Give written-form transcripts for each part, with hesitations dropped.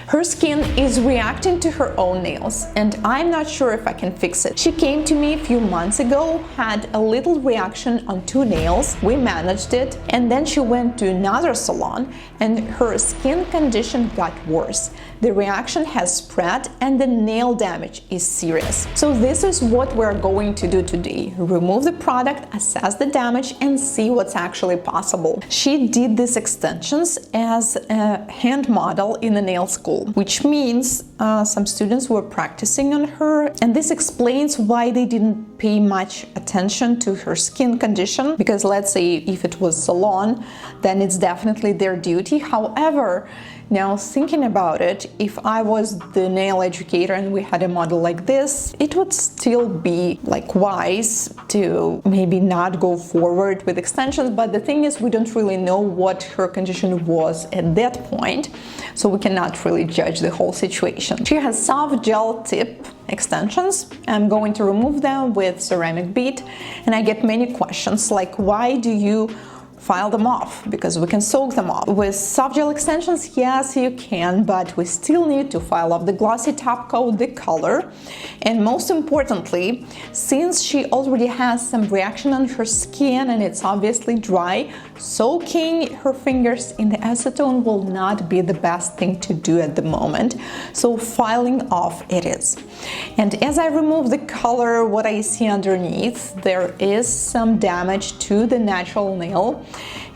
Her skin is reacting to her own nails, and I'm not sure if I can fix it. She came to me a few months ago, had a little reaction on 2 nails. We managed it, and then she went to another salon and her skin condition got worse. The reaction has spread and the nail damage is serious. So this is what we're going to do today. Remove the product, assess the damage, and see what's actually possible. She did these extensions as a hand model in a nail school, which means some students were practicing on her, and this explains why they didn't pay much attention to her skin condition, because let's say if it was salon, then it's definitely their duty. However, now thinking about it, if I was the nail educator and we had a model like this, it would still be like wise to maybe not go forward with extensions. But the thing is, we don't really know what her condition was at that point, so we cannot really judge the whole situation. She has soft gel tip extensions. I'm going to remove them with ceramic bead, and I get many questions like, why do you file them off? Because we can soak them off. With soft gel extensions, yes, you can, but we still need to file off the glossy top coat, the color. And most importantly, since she already has some reaction on her skin and it's obviously dry, soaking her fingers in the acetone will not be the best thing to do at the moment. So filing off it is. And as I remove the color, what I see underneath, there is some damage to the natural nail.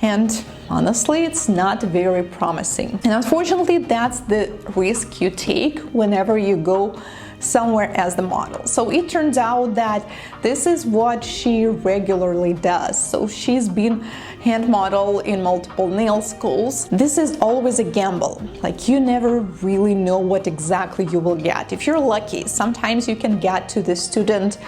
And honestly, it's not very promising. And unfortunately, that's the risk you take whenever you go somewhere as the model. So it turns out that this is what she regularly does. So she's been hand model in multiple nail schools. This is always a gamble. Like, you never really know what exactly you will get. If you're lucky, sometimes you can get to the student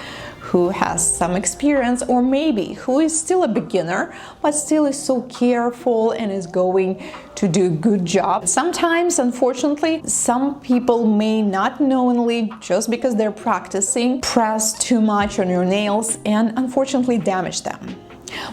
who has some experience, or maybe who is still a beginner but still is so careful and is going to do a good job. Sometimes, unfortunately, some people may not knowingly, just because they're practicing, press too much on your nails and unfortunately damage them.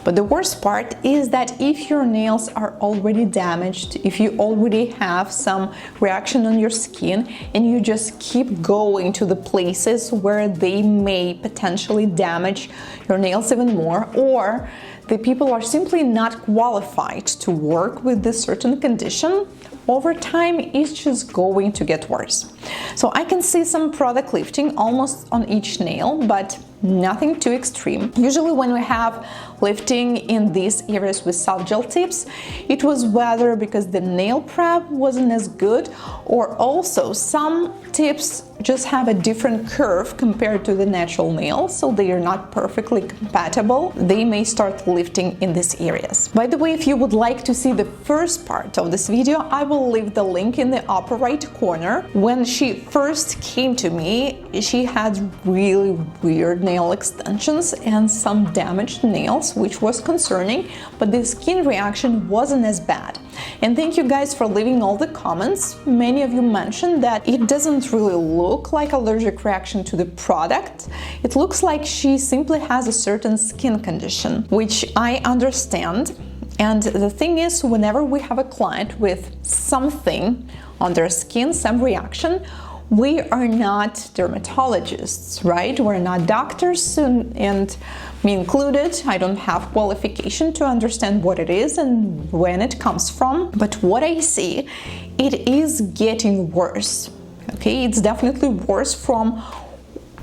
But the worst part is that if your nails are already damaged, if you already have some reaction on your skin and you just keep going to the places where they may potentially damage your nails even more, or the people are simply not qualified to work with this certain condition, over time it's just going to get worse. So I can see some product lifting almost on each nail, but nothing too extreme. Usually when we have lifting in these areas with soft gel tips, it was whether because the nail prep wasn't as good, or also some tips just have a different curve compared to the natural nail, so they are not perfectly compatible. They may start lifting in these areas. By the way, if you would like to see the first part of this video, I will leave the link in the upper right corner. When she first came to me, she had really weird nail extensions and some damaged nails, which was concerning, but the skin reaction wasn't as bad. And thank you guys for leaving all the comments. Many of you mentioned that it doesn't really look like allergic reaction to the product. It looks like she simply has a certain skin condition, which I understand. And the thing is, whenever we have a client with something on their skin, some reaction, we are not dermatologists, right? We're not doctors, and me included. I don't have qualification to understand what it is and when it comes from. But what I see, it is getting worse. Okay, it's definitely worse from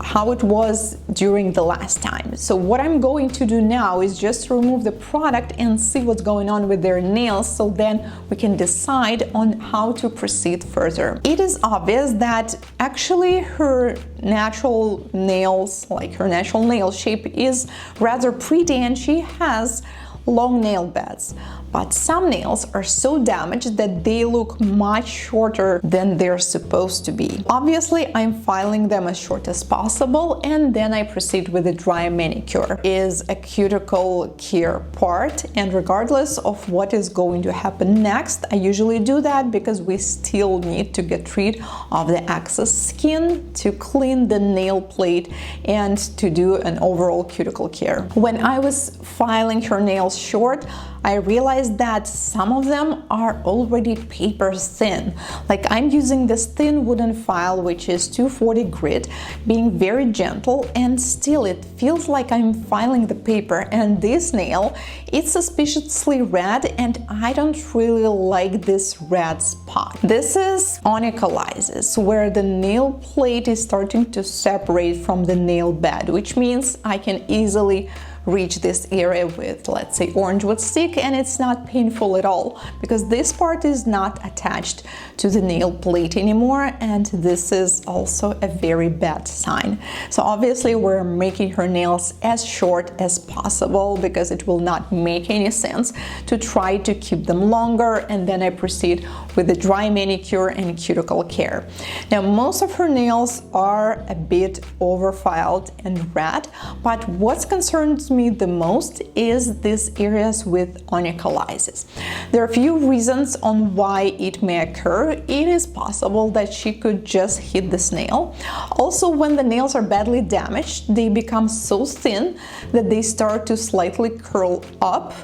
how it was during the last time. So what I'm going to do now is just remove the product and see what's going on with their nails, so then we can decide on how to proceed further. It is obvious that actually her natural nails, like her natural nail shape, is rather pretty and she has long nail beds, but some nails are so damaged that they look much shorter than they're supposed to be. Obviously, I'm filing them as short as possible, and then I proceed with the dry manicure. Is a cuticle care part, and regardless of what is going to happen next, I usually do that because we still need to get rid of the excess skin, to clean the nail plate, and to do an overall cuticle care. When I was filing her nails short, I realized realized that some of them are already paper thin. Like I'm using this thin wooden file, which is 240 grit, being very gentle, and still it feels like I'm filing the paper. And this nail, it's suspiciously red, and I don't really like this red spot. This is onycholysis, where the nail plate is starting to separate from the nail bed, which means I can easily reach this area with, let's say, orange wood stick, and it's not painful at all because this part is not attached to the nail plate anymore, and this is also a very bad sign. So obviously we're making her nails as short as possible because it will not make any sense to try to keep them longer, and then I proceed with the dry manicure and cuticle care. Now most of her nails are a bit overfiled and red, but what concerns me the most is these areas with onycholysis. There are a few reasons on why it may occur. It is possible that she could just hit this nail. Also, when the nails are badly damaged, they become so thin that they start to slightly curl up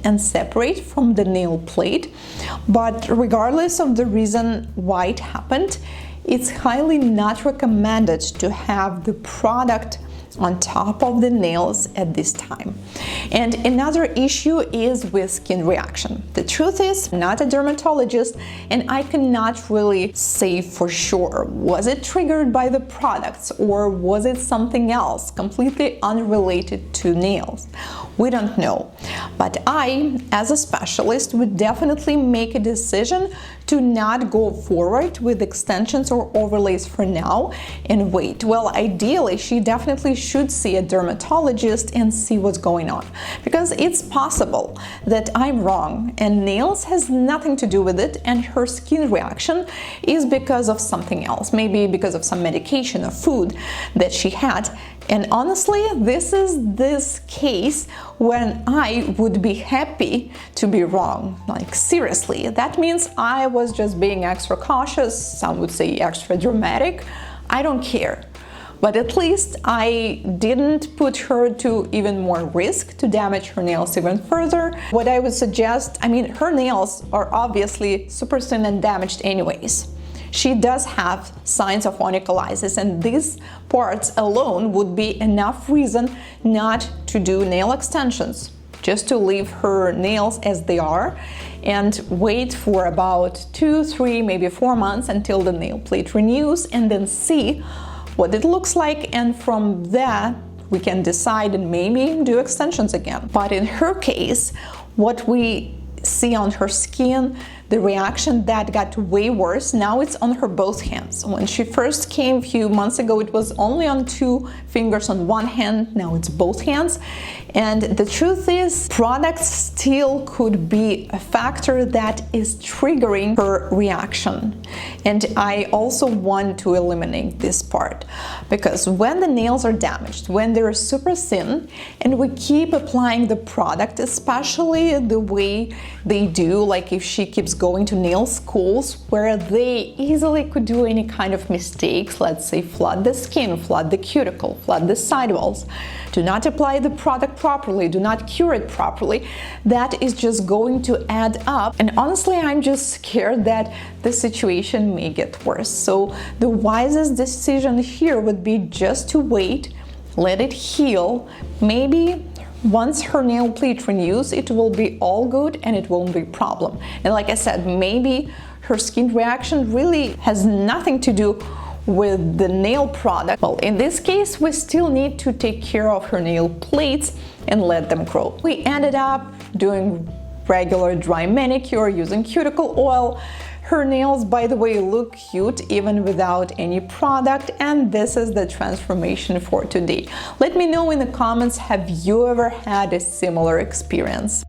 and separate from the nail plate. But regardless of the reason why it happened, it's highly not recommended to have the product on top of the nails at this time. And another issue is with skin reaction. The truth is, I'm not a dermatologist, and I cannot really say for sure, was it triggered by the products or was it something else completely unrelated to nails? We don't know. But I, as a specialist, would definitely make a decision to not go forward with extensions or overlays for now and wait. Well, ideally, she definitely should see a dermatologist and see what's going on, because it's possible that I'm wrong and nails has nothing to do with it, and her skin reaction is because of something else, maybe because of some medication or food that she had. And honestly, this is this case when I would be happy to be wrong. Like seriously, that means I was just being extra cautious, some would say extra dramatic. I don't care. But at least I didn't put her to even more risk to damage her nails even further. What I would suggest, her nails are obviously super thin and damaged anyways. She does have signs of onycholysis, and these parts alone would be enough reason not to do nail extensions, just to leave her nails as they are and wait for about 2, 3, maybe 4 months until the nail plate renews, and then see what it looks like, and from there we can decide and maybe do extensions again. But in her case, what we see on her skin, the reaction that got way worse, now it's on her both hands. When she first came a few months ago, it was only on 2 fingers on one hand, now it's both hands. And the truth is, products still could be a factor that is triggering her reaction. And I also want to eliminate this part, because when the nails are damaged, when they're super thin, and we keep applying the product, especially the way they do, like if she keeps going to nail schools where they easily could do any kind of mistakes, let's say flood the skin, flood the cuticle, flood the sidewalls, do not apply the product properly, do not cure it properly, that is just going to add up. And honestly, I'm just scared that the situation may get worse. So the wisest decision here would be just to wait, let it heal. Maybe once her nail plate renews, it will be all good and it won't be a problem. And like I said, maybe her skin reaction really has nothing to do with the nail product. Well, in this case, we still need to take care of her nail plates and let them grow. We ended up doing regular dry manicure using cuticle oil. Her nails, by the way, look cute even without any product, and this is the transformation for today. Let me know in the comments, have you ever had a similar experience?